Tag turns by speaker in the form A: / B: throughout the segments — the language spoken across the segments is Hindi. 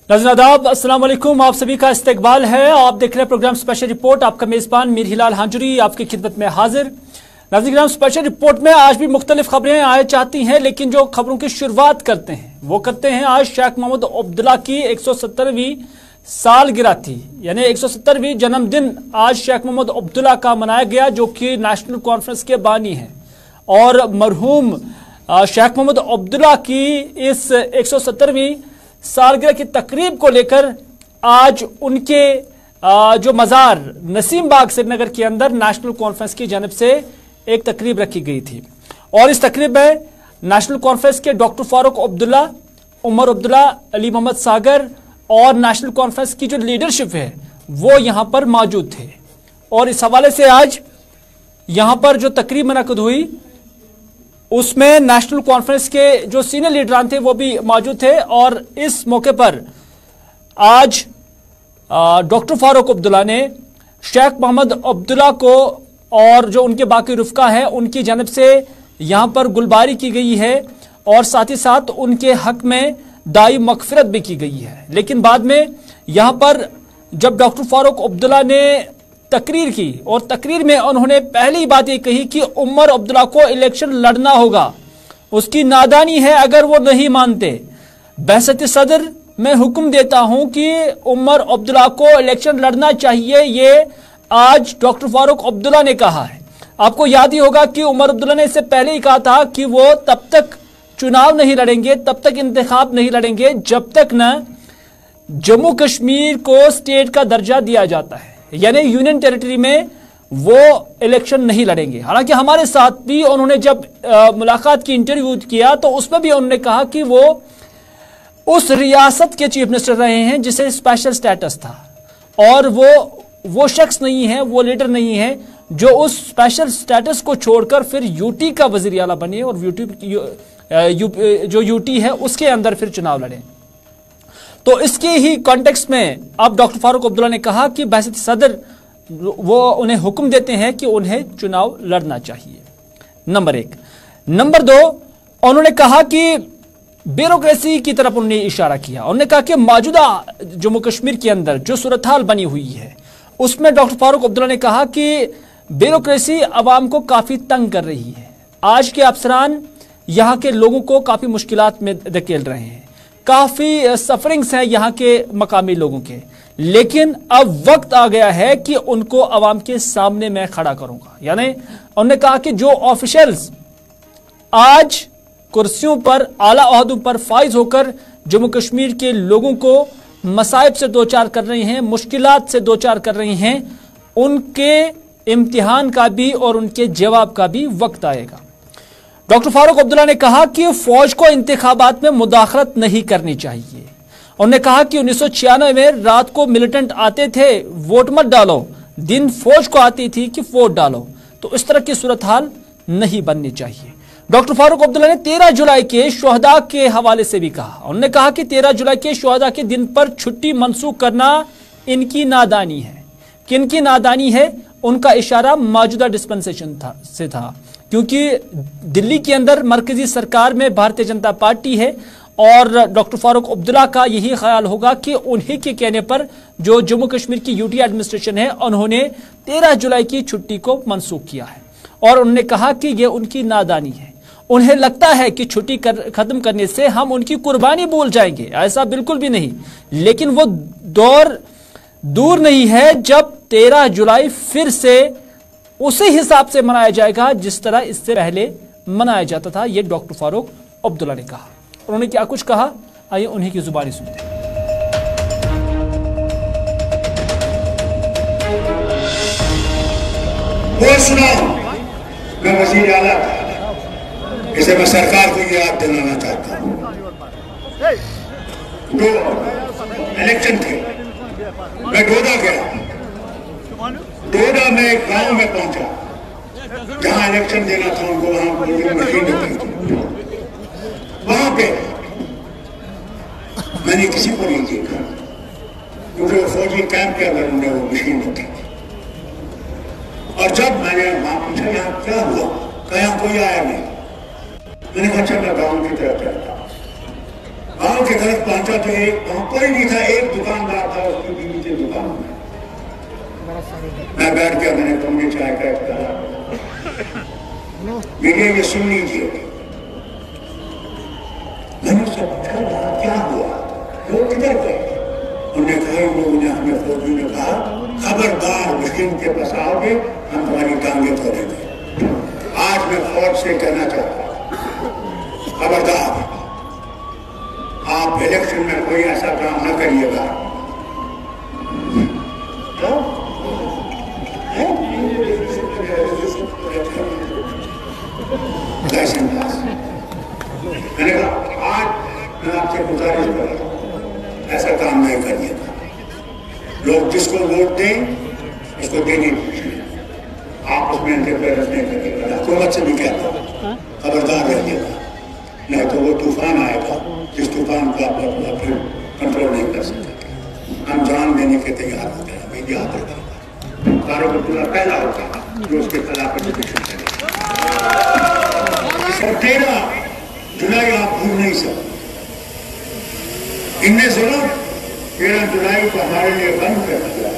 A: नाज़रीन आदाब, अस्सलाम वालेकुम। आप सभी का इस्तकबाल है। आप देख रहे हैं प्रोग्राम स्पेशल रिपोर्ट। आपका मेज़बान मीर हिलाल हांजुरी आपकी खिदमत में हाजिर। नाज़रीन, स्पेशल रिपोर्ट में आज भी मुख्तलिफ खबरें आए चाहती हैं, लेकिन जो खबरों की शुरुआत करते हैं वो करते हैं आज शेख मोहम्मद अब्दुल्ला की 170वीं सालगिरह थी, यानी 170वीं जन्मदिन आज शेख मोहम्मद अब्दुल्ला का मनाया गया, जो कि नेशनल कॉन्फ्रेंस के बानी हैं। और मरहूम शेख मोहम्मद अब्दुल्ला की इस 170वीं सालगिरह की तकरीब को लेकर आज उनके जो मज़ार नसीम बाग श्रीनगर के अंदर नेशनल कॉन्फ्रेंस की जानिब से एक तकरीब रखी गई थी। और इस तकरीब में नेशनल कॉन्फ्रेंस के डॉक्टर फारूक अब्दुल्ला, उमर अब्दुल्ला, अली मोहम्मद सागर और नेशनल कॉन्फ्रेंस की जो लीडरशिप है वो यहाँ पर मौजूद थे। और इस हवाले से आज यहाँ पर जो तकरीब मुनक़िद हुई उसमें नेशनल कॉन्फ्रेंस के जो सीनियर लीडरान थे वो भी मौजूद थे। और इस मौके पर आज डॉक्टर फारूक अब्दुल्ला ने शेख मोहम्मद अब्दुल्ला को और जो उनके बाकी रुफ़का हैं उनकी जानिब से यहाँ पर गुलबारी की गई है और साथ ही साथ उनके हक में दाई मग़फ़िरत भी की गई है। लेकिन बाद में यहाँ पर जब डॉक्टर फारूक अब्दुल्ला ने तकरीर की और तकरीर में उन्होंने पहली बात ये कही कि उमर अब्दुल्ला को इलेक्शन लड़ना होगा, उसकी नादानी है अगर वो नहीं मानते। बहसत सदर मैं हुक्म देता हूं कि उमर अब्दुल्ला को इलेक्शन लड़ना चाहिए, ये आज डॉक्टर फारूक अब्दुल्ला ने कहा है। आपको याद ही होगा कि उमर अब्दुल्ला ने इससे पहले ही कहा था कि वो तब तक चुनाव नहीं लड़ेंगे, तब तक इंतखाब नहीं लड़ेंगे जब तक न जम्मू कश्मीर को स्टेट का दर्जा दिया जाता है, यानी यूनियन टेरिटरी में वो इलेक्शन नहीं लड़ेंगे। हालांकि हमारे साथ भी उन्होंने जब मुलाकात की, इंटरव्यू किया, तो उसमें भी उन्होंने कहा कि वो उस रियासत के चीफ मिनिस्टर रहे हैं जिसे स्पेशल स्टेटस था और वो शख्स नहीं है, वो लीडर नहीं है जो उस स्पेशल स्टेटस को छोड़कर फिर यूटी का वजीर आला बने और जो यूटी है उसके अंदर फिर चुनाव लड़े। तो इसके ही कॉन्टेक्स्ट में अब डॉक्टर फारूक अब्दुल्ला ने कहा कि बहसत सदर वो उन्हें हुक्म देते हैं कि उन्हें चुनाव लड़ना चाहिए, नंबर 1। नंबर 2, उन्होंने कहा कि ब्यूरोक्रेसी की तरफ उन्होंने इशारा किया। उन्होंने कहा कि मौजूदा जम्मू कश्मीर के अंदर जो सूरत हाल बनी हुई है उसमें डॉक्टर फारूक अब्दुल्ला ने कहा कि ब्यूरोक्रेसी अवाम को काफ़ी तंग कर रही है। आज के अफसरान यहाँ के लोगों को काफ़ी मुश्किलात में धकेल रहे हैं, काफ़ी सफरिंग्स हैं यहाँ के मकामी लोगों के। लेकिन अब वक्त आ गया है कि उनको अवाम के सामने मैं खड़ा करूंगा। यानी उन्होंने कहा कि जो ऑफिशियल्स आज कुर्सियों पर, आला ओहदों पर फाइज होकर जम्मू कश्मीर के लोगों को मसाइब से दो चार कर रहे हैं, मुश्किलात से दो चार कर रहे हैं, उनके इम्तिहान का भी और उनके जवाब का भी वक्त आएगा। डॉक्टर फारूक अब्दुल्ला ने कहा कि फौज को इंतखाबात में मुदाखलत नहीं करनी चाहिए। उन्होंने कहा कि 1996 में रात को मिलिटेंट आते थे, वोट मत डालो, दिन फौज को आती थी कि वोट डालो। तो इस तरह की सूरत हाल नहीं बननी चाहिए। डॉक्टर फारूक अब्दुल्ला ने 13 जुलाई के शोहदा के हवाले से भी कहा। उन्होंने कहा कि 13 जुलाई के शोहदा के दिन पर छुट्टी मनसूख करना इनकी नादानी है। किनकी नादानी है? उनका इशारा मौजूदा डिस्पेंसेशन से था, क्योंकि दिल्ली के अंदर मरकजी सरकार में भारतीय जनता पार्टी है और डॉक्टर फारूक अब्दुल्ला का यही ख्याल होगा कि उन्हीं के कहने पर जो जम्मू कश्मीर की यूटी एडमिनिस्ट्रेशन है उन्होंने 13 जुलाई की छुट्टी को मनसूख किया है। और उन्होंने कहा कि यह उनकी नादानी है। उन्हें लगता है कि छुट्टी खत्म करने से हम उनकी कुर्बानी भूल जाएंगे, ऐसा बिल्कुल भी नहीं। लेकिन वो दौर दूर नहीं है जब 13 जुलाई फिर से उसी हिसाब से मनाया जाएगा जिस तरह इससे पहले मनाया जाता था। यह डॉक्टर फारूक अब्दुल्ला ने कहा। उन्होंने क्या कुछ कहा, आइए उन्हीं की जुबानी सुनते हैं।
B: वो सुनाओ, मैं वजीर आला, इसे मैं सरकार को ये याद दिलाना चाहता हूँ। जो इलेक्शन थे, मैं डोडा गया, डोडा में एक गांव में पहुंचा जहां इलेक्शन देना था उनको, वहां मशीन रखी थी। वहां पे मैंने किसी को नहीं देखा क्योंकि वो फौजी कैंप के अंदर उन्होंने वो मशीन रखी थी। और जब मैंने वहां पूछा यहाँ क्या हुआ, कहा कोई आया नहीं। मैंने कहा अच्छा मैं गाँव की तरफ जाता हूँ। गाँव के तरफ पहुंचा तो वहां कोई नहीं था, एक दुकानदार था, उसकी बीवी की दुकान में। मैं बैठ गया, मैंने तुमने चाय का कहा, मीडिया ये सुन लीजिए। मैंने उससे पूछा क्या हुआ, लोग किधर गए? उन्होंने कहा इन लोगों ने हमें फौजी ने कहा खबरदार मुस्लिम के पास आओगे हम तुम्हारी टांगे तोड़ेंगे। आज मैं फौज से कहना चाहता हूं, खबरदार आप इलेक्शन में कोई ऐसा काम न करिएगा। मैंने कहा आज मैं आपसे गुजारिश कर रहा हूं, ऐसा काम नहीं करिएगा। लोग जिसको वोट दें उसको देनी चाहिए, आप उसमें इंटरफेरेंस नहीं करिएगा। हुकूमत से भी कहता हूं खबरदार रहिएगा, नहीं तो वो तूफान आएगा जिस तूफान को आप फिर कंट्रोल नहीं कर सकते। हम जान देने के तैयार होते हैं, हमें याद रखिएगा। कारोबार पहला होता है जो उसके खिलाफ एजुकेशन करेगा। 13 जुलाई आप भूल नहीं सकते। इनने जरूर 13 जुलाई को हमारे लिए बंद कर दिया,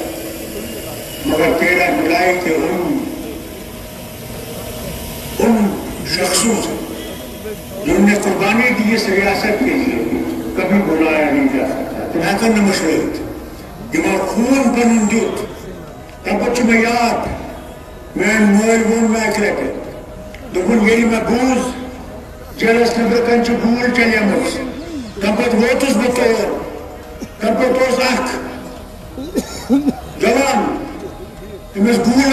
B: मगर 13 जुलाई के उन शख्सों से जिन्होंने कुर्बानी दी इस रियासत के लिए कभी बुलाया नहीं जा सकता। तुम्हें नमशरत इमाम खून बन जुट तब में याद मैं मोल वोन में करके दुगुन येली में बूज जलस नबर कंच भूल चले मुझ तब वोतुस बतौर तब तोस अख जवान तमिस भूल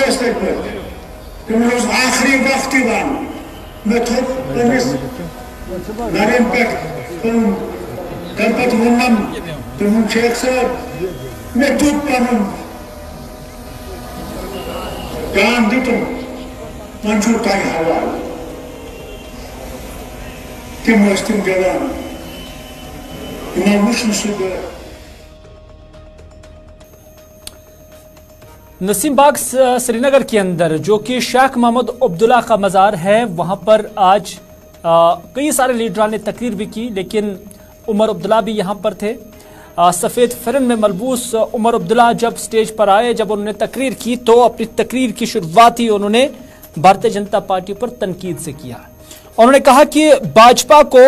B: तमिस आखिरी वक्त वन मैं थोक तमिस नरेन पे तब वनम तुम शेख साहब मैं तुम पन जान दितुम मंशूर ताई हवाल तिम वस्तिम जवान इमाम मुश्किल सुबह।
A: नसीमबाग श्रीनगर के अंदर जो कि शेख मोहम्मद अब्दुल्ला का मज़ार है, वहां पर आज कई सारे लीडरान ने तकरीर भी की, लेकिन उमर अब्दुल्ला भी यहां पर थे। सफ़ेद फिरन में मलबूस उमर अब्दुल्ला जब स्टेज पर आए, जब उन्होंने तकरीर की तो अपनी तकरीर की शुरुआत ही उन्होंने भारतीय जनता पार्टी पर तनकीद से किया। उन्होंने कहा कि भाजपा को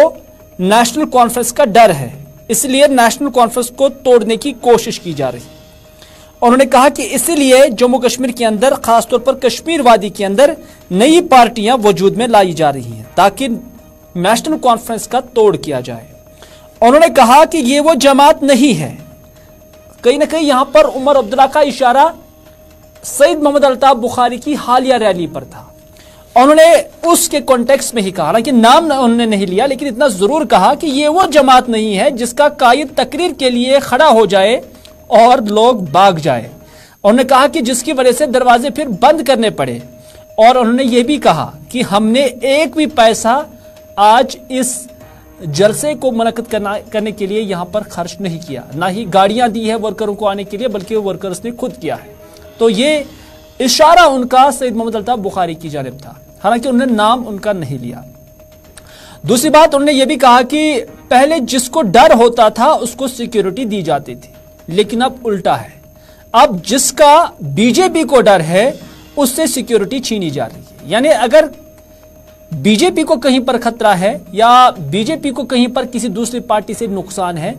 A: नेशनल कॉन्फ्रेंस का डर है, इसलिए नेशनल कॉन्फ्रेंस को तोड़ने की कोशिश की जा रही है। उन्होंने कहा कि इसीलिए जम्मू कश्मीर के अंदर, खासतौर पर कश्मीर वादी के अंदर नई पार्टियां वजूद में लाई जा रही हैं ताकि नेशनल कॉन्फ्रेंस का तोड़ किया जाए। उन्होंने कहा कि ये वो जमात नहीं है। कहीं ना कहीं यहां पर उमर अब्दुल्ला का इशारा सईद मोहम्मद अल्ताफ बुखारी की हालिया रैली पर था। उन्होंने उसके कॉन्टेक्स्ट में ही कहा, हालांकि नाम उन्होंने नहीं लिया, लेकिन इतना जरूर कहा कि ये वो जमात नहीं है जिसका कायद तकरीर के लिए खड़ा हो जाए और लोग भाग जाए। उन्होंने कहा कि जिसकी वजह से दरवाजे फिर बंद करने पड़े। और उन्होंने ये भी कहा कि हमने एक भी पैसा आज इस जलसे को मुनक्किद करने के लिए यहां पर खर्च नहीं किया, ना ही गाड़ियां दी है वर्करों को आने के लिए, बल्कि वर्कर्स ने खुद किया है। तो ये इशारा उनका सईद मोहम्मद अल्ताफ बुखारी की जानिब था, हालांकि उन्होंने नाम उनका नहीं लिया। दूसरी बात, उन्होंने ये भी कहा कि पहले जिसको डर होता था उसको सिक्योरिटी दी जाती थी, लेकिन अब उल्टा है। अब जिसका बीजेपी को डर है उससे सिक्योरिटी छीनी जा रही है। यानी अगर बीजेपी को कहीं पर खतरा है या बीजेपी को कहीं पर किसी दूसरी पार्टी से नुकसान है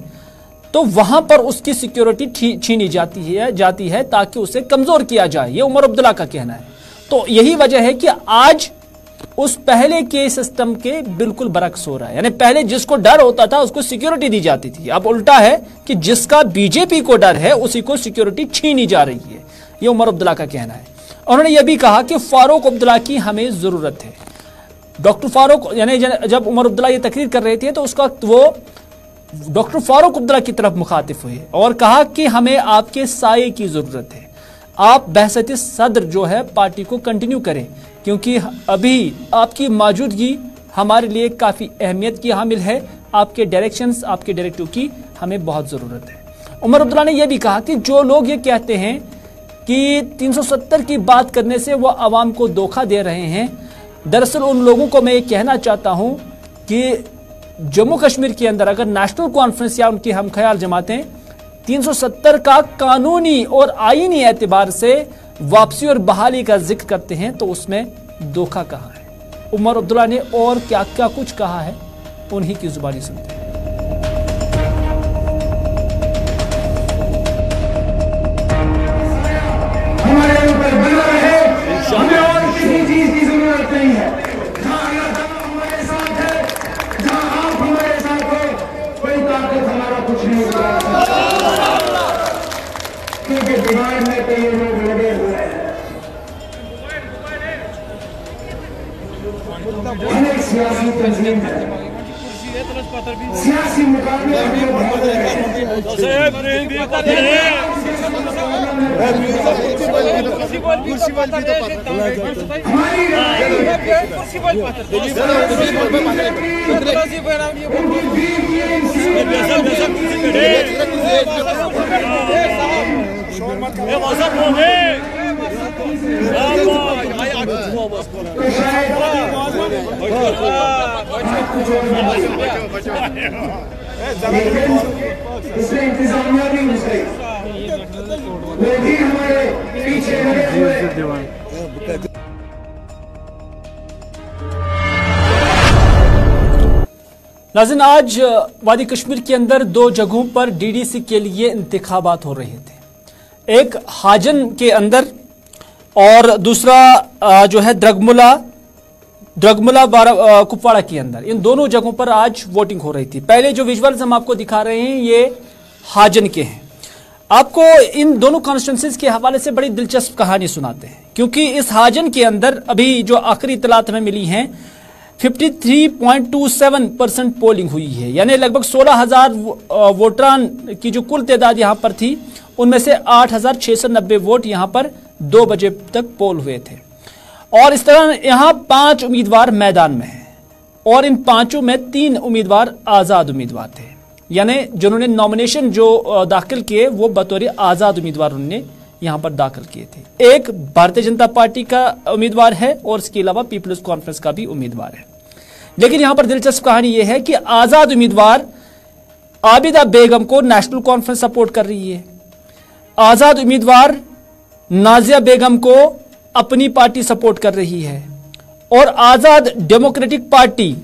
A: तो वहां पर उसकी सिक्योरिटी छीनी जाती है ताकि उसे कमजोर किया जाए। ये उमर अब्दुल्ला का कहना है। तो यही वजह है कि आज उस पहले के सिस्टम के बिल्कुल बरक्स हो रहा है। यानी पहले जिसको डर होता था उसको सिक्योरिटी दी जाती थी, अब उल्टा है कि जिसका बीजेपी को डर है उसी को सिक्योरिटी छीनी जा रही है। यह उमर अब्दुल्ला का कहना है। उन्होंने यह भी कहा कि फारूक अब्दुल्ला की हमें जरूरत है। डॉक्टर फारूक, यानी जब उमर अब्दुल्ला ये तकरीर कर रहे थे तो उस वक्त वो डॉक्टर फारूक अब्दुल्ला की तरफ मुखातिब हुए और कहा कि हमें आपके साये की जरूरत है। आप बहसत सदर जो है पार्टी को कंटिन्यू करें, क्योंकि अभी आपकी मौजूदगी हमारे लिए काफी अहमियत की हामिल है। आपके डायरेक्शंस, आपके डायरेक्टिव की हमें बहुत जरूरत है। उमर अब्दुल्ला ने यह भी कहा कि जो लोग ये कहते हैं कि 370 की बात करने से वो आवाम को धोखा दे रहे हैं, दरअसल उन लोगों को मैं ये कहना चाहता हूं कि जम्मू कश्मीर के अंदर अगर नेशनल कॉन्फ्रेंस या उनकी हमख्याल जमातें 370 का कानूनी और आईनी एतबार से वापसी और बहाली का जिक्र करते हैं तो उसमें धोखा कहाँ है। उमर अब्दुल्ला ने और क्या क्या कुछ कहा है, उन्हीं की जुबानी सुनते हैं।
B: हमारे ऊपर बना रहे, हमें और किसी चीज की जरूरत नहीं है। जहाँ अल्लाह ताला हमारे साथ है, जहाँ आप हमारे साथ हो, कोई ताकत हमारा कुछ नहीं कर सकता। क्योंकि दिमाग में कई लोग लगे हुए हैं। अनेक सियासी तंजीम है, सियासी मुकाबले इससे इंतजामिया भी मुझे वो भी हमारे पीछे लगे हुए।
A: नाज़रीन, आज वादी कश्मीर के अंदर 2 जगहों पर डीडीसी के लिए इंतखाबात हो रहे थे। एक हाजन के अंदर और दूसरा जो है द्रगमुला कुपवाड़ा के अंदर। इन दोनों जगहों पर आज वोटिंग हो रही थी। पहले जो विजुअल्स हम आपको दिखा रहे हैं ये हाजन के हैं। आपको इन दोनों कॉन्स्टिट्यूंसीज के हवाले से बड़ी दिलचस्प कहानी सुनाते हैं, क्योंकि इस हाजन के अंदर अभी जो आखिरी इत्तलात हमें मिली हैं 53.27% पोलिंग हुई है, यानी लगभग 16,000 वोटरान की जो कुल तादाद यहां पर थी उनमें से 8,690 वोट यहां पर 2 बजे तक पोल हुए थे। और इस तरह यहां 5 उम्मीदवार मैदान में हैं और इन 5 में 3 उम्मीदवार आजाद उम्मीदवार थे, यानी जिन्होंने नॉमिनेशन जो दाखिल किए वो बतौर आजाद उम्मीदवार उन्होंने यहां पर दाखिल किए थे। एक भारतीय जनता पार्टी का उम्मीदवार है और इसके अलावा पीपल्स कॉन्फ्रेंस का भी उम्मीदवार है। लेकिन यहां पर दिलचस्प कहानी यह है कि आजाद उम्मीदवार आबिदा बेगम को नेशनल कॉन्फ्रेंस सपोर्ट कर रही है, आजाद उम्मीदवार नाजिया बेगम को अपनी पार्टी सपोर्ट कर रही है और आजाद डेमोक्रेटिक पार्टी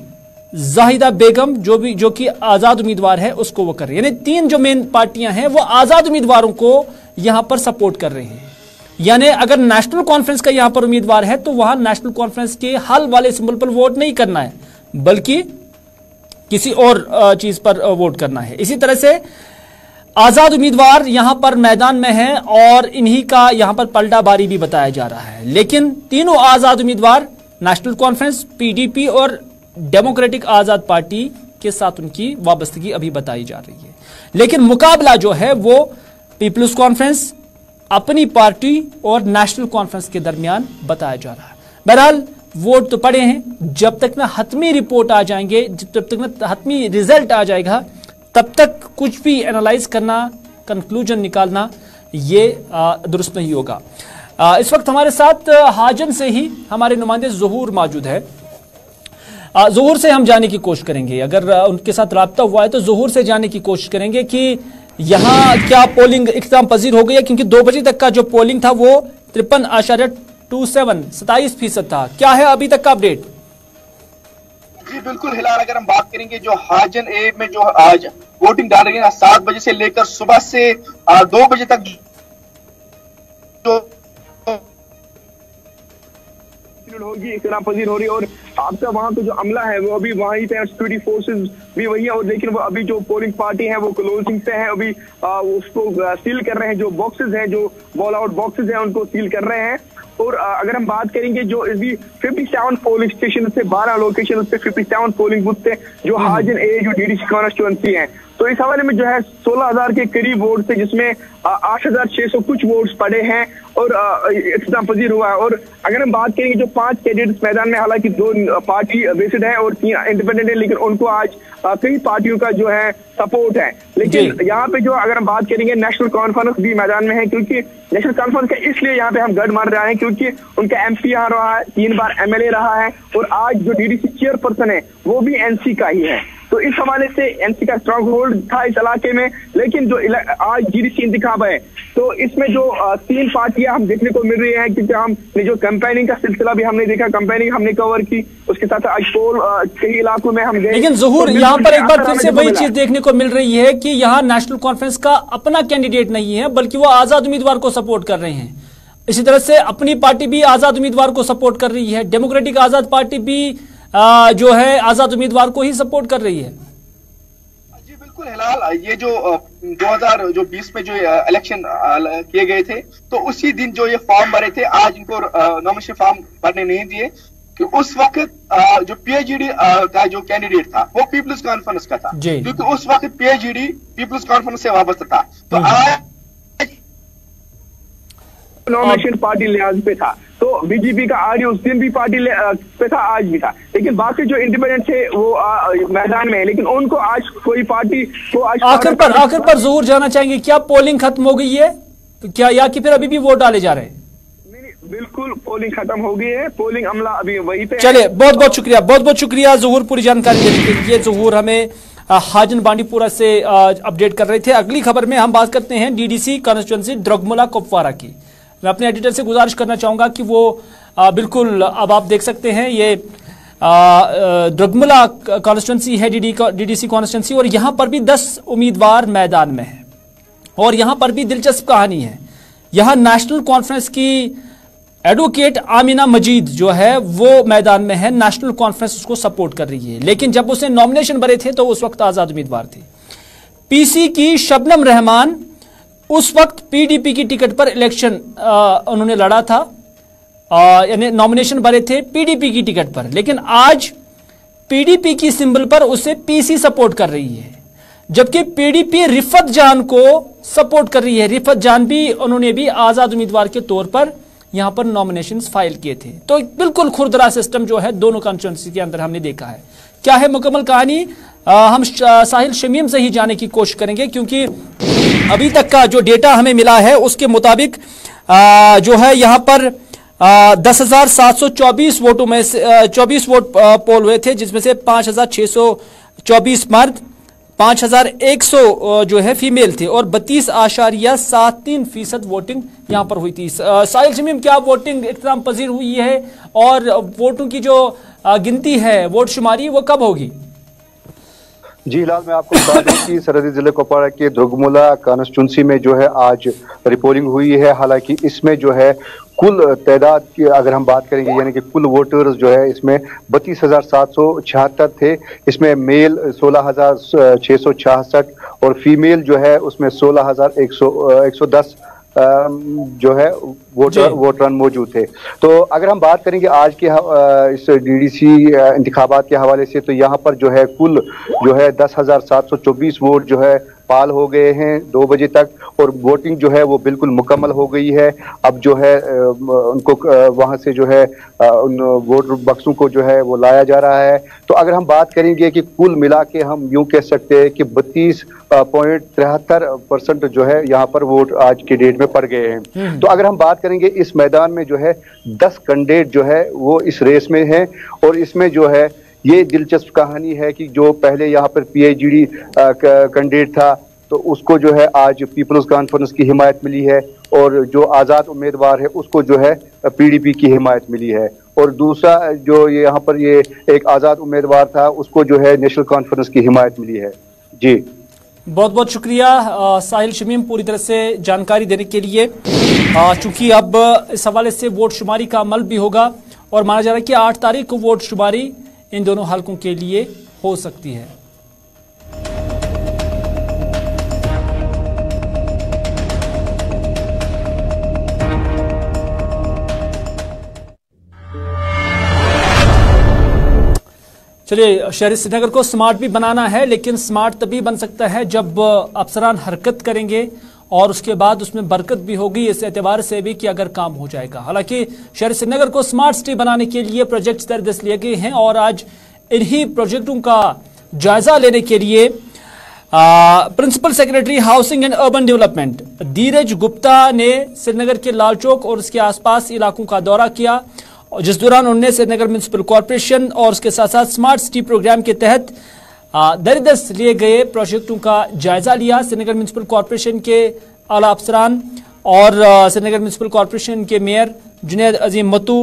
A: जाहिदा बेगम जो कि आजाद उम्मीदवार है उसको वो कर रही है। यानी 3 जो मेन पार्टियां हैं वो आजाद उम्मीदवारों को यहां पर सपोर्ट कर रही हैं। यानी अगर नेशनल कॉन्फ्रेंस का यहां पर उम्मीदवार है तो वहां नेशनल कॉन्फ्रेंस के हल वाले सिंबल पर वोट नहीं करना है, बल्कि किसी और चीज पर वोट करना है। इसी तरह से आजाद उम्मीदवार यहां पर मैदान में हैं और इन्हीं का यहां पर पलटाबारी भी बताया जा रहा है। लेकिन तीनों आजाद उम्मीदवार नेशनल कॉन्फ्रेंस, पीडीपी और डेमोक्रेटिक आजाद पार्टी के साथ उनकी वाबस्तगी अभी बताई जा रही है। लेकिन मुकाबला जो है वो पीपल्स कॉन्फ्रेंस, अपनी पार्टी और नेशनल कॉन्फ्रेंस के दरमियान बताया जा रहा है। बहरहाल वोट तो पड़े हैं, जब तक ना हतमी रिपोर्ट आ जाएंगे, जब तक ना हतमी रिजल्ट आ जाएगा, तब तक कुछ भी एनालाइज करना, कंक्लूजन निकालना ये दुरुस्त नहीं होगा। इस वक्त हमारे साथ हाजन से ही हमारे नुमाइंदे ज़हूर मौजूद है। ज़हूर से हम जाने की कोशिश करेंगे, अगर उनके साथ राब्ता हुआ है तो ज़हूर से जाने की कोशिश करेंगे कि यहाँ क्या पोलिंग इख्तिताम पजीर हो गई है, क्योंकि 2 बजे तक का जो पोलिंग था वो 53.27% था। क्या है अभी तक का अपडेट?
C: जी बिल्कुल हिलाल, अगर हम बात करेंगे जो हाजन ए में जो आज वोटिंग डाल रही है 7 बजे से लेकर सुबह से 2 बजे तक जो होगी इख्तिलाफ पजीर हो रही है। और आपका वहाँ का जो अमला है वो अभी वहीं पे, सिक्योरिटी फोर्सेस भी वही है, और लेकिन वो अभी जो पोलिंग पार्टी है वो क्लोजिंग पे है, अभी उसको सील कर रहे हैं। जो बॉक्सेस हैं, जो बॉल आउट बॉक्सेस हैं, उनको सील कर रहे हैं। और अगर हम बात करेंगे जो इसकी 57 पोलिंग स्टेशन से 12 लोकेशन पे 57 पोलिंग बूथ थे जो हाजन ए जो डीडीसी कॉन्स्टिट्यूएंसी है, तो इस हवाले में जो है 16,000 के करीब वोट थे, जिसमें 8,600 कुछ वोट्स पड़े हैं और इख्तिताम पजीर हुआ है। और अगर हम बात करेंगे जो 5 कैंडिडेट्स मैदान में, हालांकि 2 पार्टी बेस्ड है और 3 इंडिपेंडेंट है, लेकिन उनको आज कई पार्टियों का जो है सपोर्ट है। लेकिन यहाँ पे जो अगर हम बात करेंगे नेशनल कॉन्फ्रेंस भी मैदान में है, क्योंकि नेशनल कॉन्फ्रेंस का इसलिए यहाँ पे हम गढ़ मार रहे हैं क्योंकि उनका एमपी यहाँ रहा है, 3 बार एमएलए रहा है, और आज जो डीडीसी चेयरपर्सन है वो भी एनसी का ही है। तो इस हवाले से एनसी का स्ट्रांग होल्ड था इस इलाके में। लेकिन जो आज जीडीसी इंतखाब है तो इसमें जो 3 पार्टियां हम देखने को मिल रही है, क्योंकि हमने जो कैंपेनिंग का सिलसिला भी हमने देखा, कैंपेनिंग हमने कवर की, उसके साथ आज पोल कई इलाकों में हम गए।
A: लेकिन ज़हूर यहाँ पर एक बार फिर से वही चीज देखने को मिल रही है कि यहाँ नेशनल कॉन्फ्रेंस का अपना कैंडिडेट नहीं है, बल्कि वो आजाद उम्मीदवार को सपोर्ट कर रहे हैं। इसी तरह से अपनी पार्टी भी आजाद उम्मीदवार को सपोर्ट कर रही है, डेमोक्रेटिक आजाद पार्टी भी जो है आजाद उम्मीदवार को ही सपोर्ट कर रही है।
D: जी बिल्कुल हिलाल, ये जो 2020 में जो इलेक्शन किए गए थे तो उसी दिन जो ये फॉर्म भरे थे, आज इनको नॉमिनेशन फॉर्म भरने नहीं दिए कि उस वक्त जो पीएचडी का जो कैंडिडेट था वो पीपल्स कॉन्फ्रेंस का था, क्योंकि उस वक्त पीएचडी पीपल्स कॉन्फ्रेंस से वाबस्ता था। तो आज
C: नॉमिनेशन पार्टी लिहाज पे था, तो बीजेपी का आज उस दिन भी पार्टी पे था, आज भी था। लेकिन बाकी जो इंडिपेंडेंट थे वो मैदान में है, लेकिन उनको आज कोई पार्टी को आज
A: आखिर पर ज़रूर जाना चाहेंगे, क्या पोलिंग खत्म हो गई है क्या, या कि फिर अभी भी वोट डाले जा रहे हैं?
C: बिल्कुल पोलिंग खत्म हो गई है, पोलिंग अमला अभी वही पे।
A: चलिए, बहुत बहुत शुक्रिया ज़हूर पूरी जानकारी देने के लिए। ज़हूर हमें हाजन बांडीपुरा से अपडेट कर रहे थे। अगली खबर में हम बात करते हैं डीडीसी कॉन्स्टिट्यूंसी द्रगमुला कुपवारा की। मैं अपने एडिटर से गुजारिश करना चाहूंगा कि वो बिल्कुल अब आप देख सकते हैं ये द्रगमुला कॉन्स्टिट्यूंसी है, डीडीसी कॉन्स्टिट्यूंसी, और यहां पर भी 10 उम्मीदवार मैदान में हैं। और यहां पर भी दिलचस्प कहानी है, यहां नेशनल कॉन्फ्रेंस की एडवोकेट आमिना मजीद जो है वो मैदान में है, नेशनल कॉन्फ्रेंस उसको सपोर्ट कर रही है। लेकिन जब उसने नॉमिनेशन भरे थे तो उस वक्त आजाद उम्मीदवार थे। पीसी की शबनम रहमान उस वक्त पीडीपी की टिकट पर इलेक्शन उन्होंने लड़ा था, यानी नॉमिनेशन भरे थे पीडीपी की टिकट पर, लेकिन आज पीडीपी की सिंबल पर उसे पीसी सपोर्ट कर रही है, जबकि पीडीपी रिफत जान को सपोर्ट कर रही है। रिफत जान भी उन्होंने भी आजाद उम्मीदवार के तौर पर यहां पर नॉमिनेशंस फाइल किए थे। तो बिल्कुल खुरदरा सिस्टम जो है दोनों कॉन्स्टिट्यूंसी के अंदर हमने देखा है। क्या है मुकम्मल कहानी, हम साहिल शमीम से ही जाने की कोशिश करेंगे, क्योंकि अभी तक का जो डेटा हमें मिला है उसके मुताबिक जो है यहाँ पर 10,724 वोटों में से 24 वोट पोल हुए थे, जिसमें से 5,624 मर्द, 5,100 जो है फीमेल थे और 32.73% वोटिंग यहाँ पर हुई थी। साहिल शमीम, क्या वोटिंग इख्तिताम पजीर हुई है और वोटों की जो गिनती है, वोट शुमारी, वो कब होगी?
E: जी हिलाल, मैं आपको बता दूं कि सरहदी जिले कुपवारा के द्रगमुला कॉन्स्टिट्यूंसी में जो है आज रिपोलिंग हुई है। हालांकि इसमें जो है कुल तादाद की अगर हम बात करेंगे, यानी कि कुल वोटर्स जो है इसमें 32,776 थे। इसमें मेल 16,666 और फीमेल जो है उसमें 16,110 जो है वोटर मौजूद थे। तो अगर हम बात करेंगे आज के इस डीडीसी इंतखाबात के हवाले से, तो यहाँ पर जो है कुल जो है 10,724 वोट जो है पाल हो गए हैं 2 बजे तक, और वोटिंग जो है वो बिल्कुल मुकम्मल हो गई है। अब जो है उनको वहां से जो है उन वोट बक्सों को जो है वो लाया जा रहा है। तो अगर हम बात करेंगे कि कुल मिला के हम यूं कह सकते हैं कि 32.73% जो है यहाँ पर वोट आज के डेट में पड़ गए हैं। तो अगर हम बात करेंगे इस मैदान में जो है 10 कैंडिडेट जो है वो इस रेस में हैं, और इसमें जो है ये दिलचस्प कहानी है कि जो पहले यहाँ पर पीएचडी कैंडिडेट था तो उसको जो है आज पीपल्स कॉन्फ्रेंस की हिमायत मिली है, और जो आज़ाद उम्मीदवार है उसको जो है पीडीपी की हिमायत मिली है, और दूसरा जो ये यहाँ पर ये एक आज़ाद उम्मीदवार था उसको जो है नेशनल कॉन्फ्रेंस की हिमायत मिली है। जी
A: बहुत बहुत शुक्रिया साहिल शमीम पूरी तरह से जानकारी देने के लिए। चूंकि अब इस हवाले से वोट शुमारी का अमल भी होगा और माना जा रहा है कि 8 तारीख को वोट शुमारी इन दोनों हलकों के लिए हो सकती है। चलिए, शहरी श्रीनगर को स्मार्ट भी बनाना है, लेकिन स्मार्ट तभी बन सकता है जब अफसरान हरकत करेंगे और उसके बाद उसमें बरकत भी होगी, इस एतबार से भी कि अगर काम हो जाएगा। हालांकि शहरी श्रीनगर को स्मार्ट सिटी बनाने के लिए प्रोजेक्ट्स दरदस्त लिए गए हैं और आज इन्हीं प्रोजेक्टों का जायजा लेने के लिए principal secretary housing and urban development Dheeraj Gupta ने श्रीनगर के लाल चौक और उसके आसपास इलाकों का दौरा किया, जिस दौरान उन्होंने श्रीनगर म्युनिसिपल कॉरपोरेशन और उसके साथ साथ स्मार्ट सिटी प्रोग्राम के तहत दर-दस्त लिए गए प्रोजेक्टों का जायजा लिया। श्रीनगर म्यूनसिपल कॉरपोरेशन के आला अफसरान और श्रीनगर म्यूनसिपल कॉरपोरेशन के मेयर जुनैद अजीम मत्तू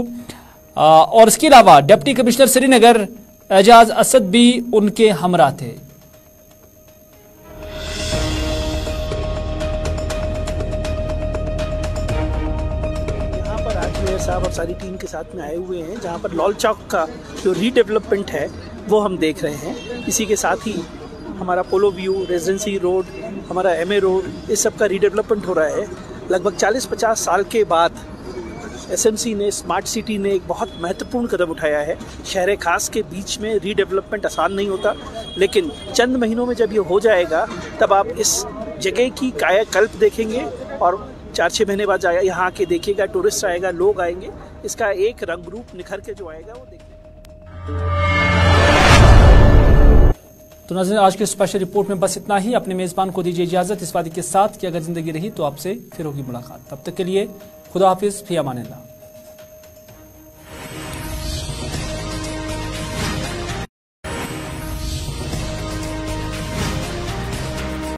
A: और इसके अलावा डिप्टी कमिश्नर श्रीनगर एजाज असद भी उनके हमरा थे।
F: मेयर साहब और सारी टीम के साथ में आए हुए हैं, जहां पर लॉल चौक का जो रीडेवलपमेंट है वो हम देख रहे हैं। इसी के साथ ही हमारा पोलो व्यू, रेजिडेंसी रोड, हमारा एमए रोड, इस सब का रीडेवलपमेंट हो रहा है। लगभग 40-50 साल के बाद एसएमसी ने, स्मार्ट सिटी ने एक बहुत महत्वपूर्ण कदम उठाया है। शहर खास के बीच में रीडेवलपमेंट आसान नहीं होता, लेकिन चंद महीनों में जब ये हो जाएगा तब आप इस जगह की कायाकल्प देखेंगे और 4-6 महीने बाद यहाँ आके देखिएगा, टूरिस्ट आएगा, लोग आएंगे, इसका एक रंग रूप निखर के जो आएगा वो देखेंगे।
A: तो नाज़रीन, आज के स्पेशल रिपोर्ट में बस इतना ही। अपने मेज़बान को दीजिए इजाज़त इस वादे के साथ कि अगर ज़िंदगी रही तो आपसे फिर होगी मुलाकात। तब तक के लिए खुदा हाफिज़, फ़ी अमानिल्लाह।